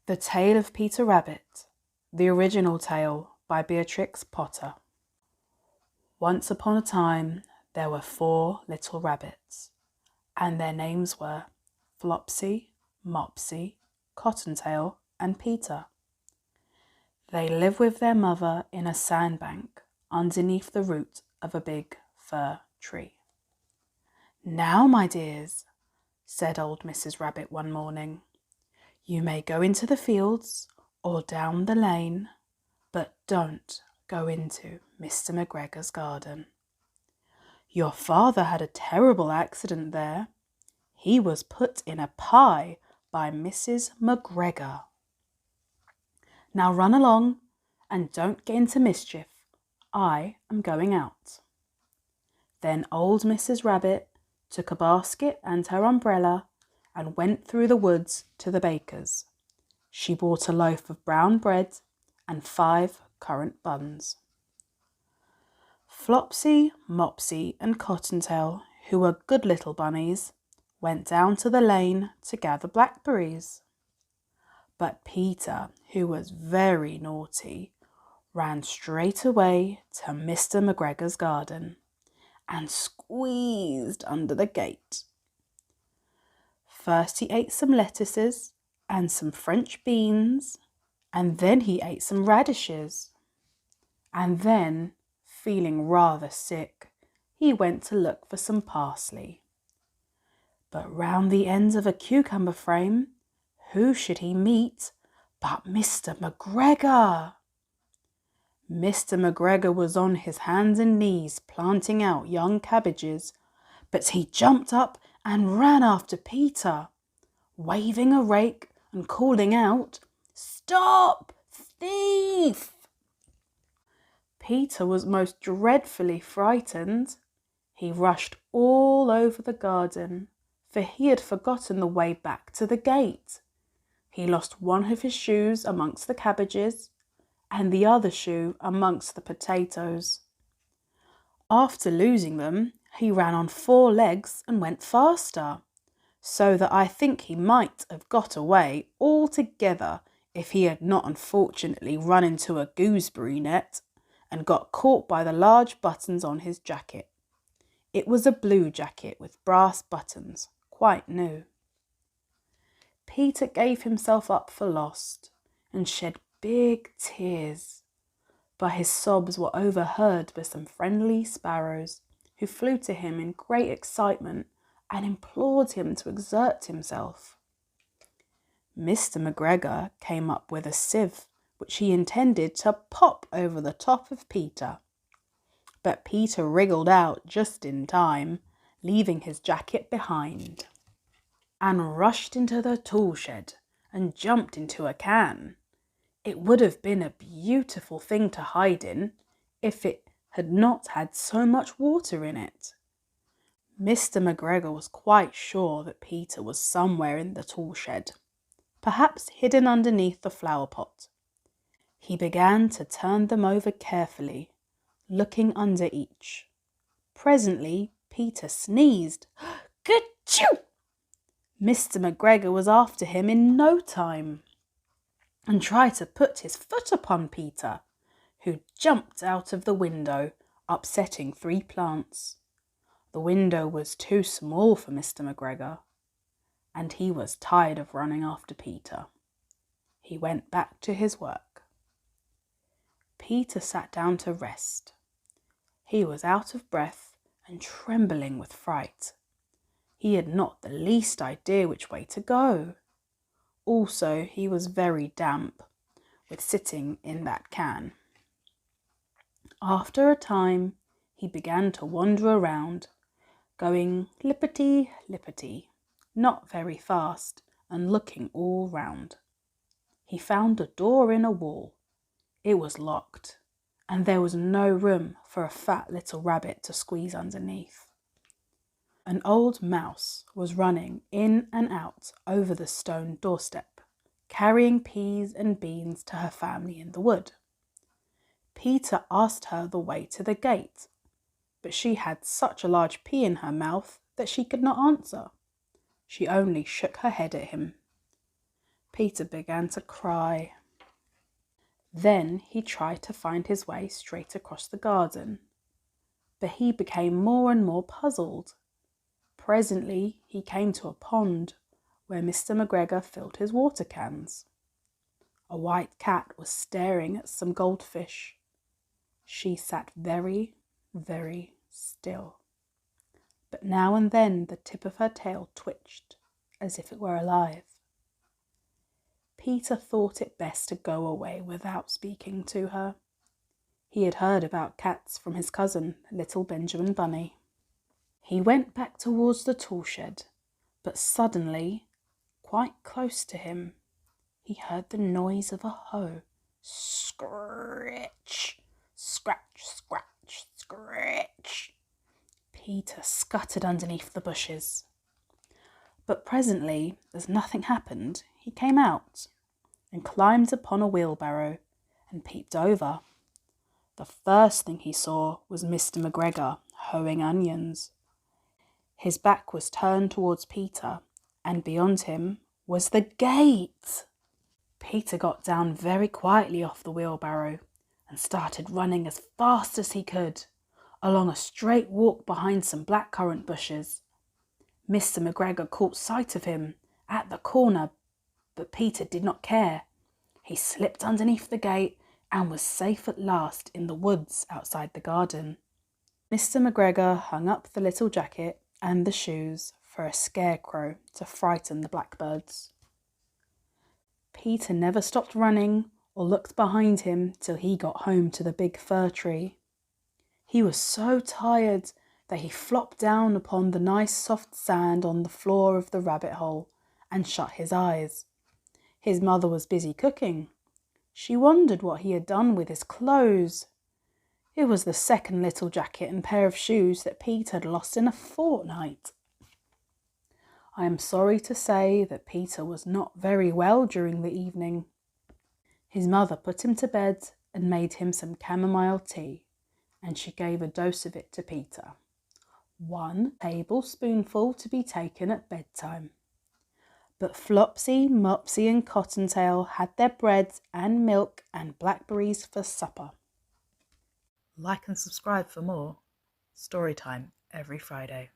The Tale of Peter Rabbit, the original tale by Beatrix Potter. Once upon a time, there were 4 little rabbits, and their names were Flopsy, Mopsy, Cottontail, and Peter. They live with their mother in a sandbank underneath the root of a big fir tree. "Now, my dears," said old Mrs. Rabbit one morning, "you may go into the fields or down the lane, but don't go into Mr. McGregor's garden. Your father had a terrible accident there. He was put in a pie by Mrs. McGregor. Now run along and don't get into mischief. I am going out." Then old Mrs. Rabbit took a basket and her umbrella and went through the woods to the baker's. She bought a loaf of brown bread and 5 currant buns. Flopsy, Mopsy, and Cottontail, who were good little bunnies, went down to the lane to gather blackberries. But Peter, who was very naughty, ran straight away to Mr. McGregor's garden and squeezed under the gate. First he ate some lettuces and some French beans, and then he ate some radishes. And then, feeling rather sick, he went to look for some parsley. But round the ends of a cucumber frame, who should he meet but Mr. McGregor? Mr. McGregor was on his hands and knees planting out young cabbages, but he jumped up and ran after Peter, waving a rake and calling out, "Stop, thief!" Peter was most dreadfully frightened. He rushed all over the garden, for he had forgotten the way back to the gate. He lost one of his shoes amongst the cabbages and the other shoe amongst the potatoes. After losing them, he ran on 4 legs and went faster, so that I think he might have got away altogether if he had not unfortunately run into a gooseberry net and got caught by the large buttons on his jacket. It was a blue jacket with brass buttons, quite new. Peter gave himself up for lost and shed big tears, but his sobs were overheard by some friendly sparrows who flew to him in great excitement and implored him to exert himself. Mr. McGregor came up with a sieve which he intended to pop over the top of Peter, but Peter wriggled out just in time, leaving his jacket behind, and rushed into the tool shed and jumped into a can. It would have been a beautiful thing to hide in if it had not had so much water in it. Mr. McGregor was quite sure that Peter was somewhere in the tool shed, perhaps hidden underneath the flower pot. He began to turn them over carefully, looking under each. Presently, Peter sneezed. "Ka-choo!" Mr. McGregor was after him in no time and tried to put his foot upon Peter, who jumped out of the window, upsetting 3 plants. The window was too small for Mr. McGregor, and he was tired of running after Peter. He went back to his work. Peter sat down to rest. He was out of breath and trembling with fright. He had not the least idea which way to go. Also, he was very damp with sitting in that can. After a time, he began to wander around, going lippity-lippity, not very fast, and looking all round. He found a door in a wall. It was locked, and there was no room for a fat little rabbit to squeeze underneath. An old mouse was running in and out over the stone doorstep, carrying peas and beans to her family in the wood. Peter asked her the way to the gate, but she had such a large pea in her mouth that she could not answer. She only shook her head at him. Peter began to cry. Then he tried to find his way straight across the garden, but he became more and more puzzled. Presently he came to a pond where Mr McGregor filled his water cans. A white cat was staring at some goldfish. She sat very, very still, but now and then the tip of her tail twitched as if it were alive. Peter thought it best to go away without speaking to her. He had heard about cats from his cousin, little Benjamin Bunny. He went back towards the tool shed, but suddenly, quite close to him, he heard the noise of a hoe. Scritch, scratch, scratch, scratch. Peter scuttered underneath the bushes. But presently, as nothing happened, he came out and climbed upon a wheelbarrow and peeped over. The first thing he saw was Mr McGregor hoeing onions. His back was turned towards Peter, and beyond him was the gate. Peter got down very quietly off the wheelbarrow and started running as fast as he could along a straight walk behind some blackcurrant bushes. Mr McGregor caught sight of him at the corner, but Peter did not care. He slipped underneath the gate and was safe at last in the woods outside the garden. Mr McGregor hung up the little jacket and the shoes for a scarecrow to frighten the blackbirds. Peter never stopped running or looked behind him till he got home to the big fir tree. He was so tired that he flopped down upon the nice soft sand on the floor of the rabbit hole and shut his eyes. His mother was busy cooking. She wondered what he had done with his clothes. It was the second little jacket and pair of shoes that Pete had lost in a fortnight. I am sorry to say that Peter was not very well during the evening. His mother put him to bed and made him some chamomile tea, and she gave a dose of it to Peter. 1 tablespoonful to be taken at bedtime. But Flopsy, Mopsy and Cottontail had their bread and milk and blackberries for supper. Like and subscribe for more Storytime every Friday.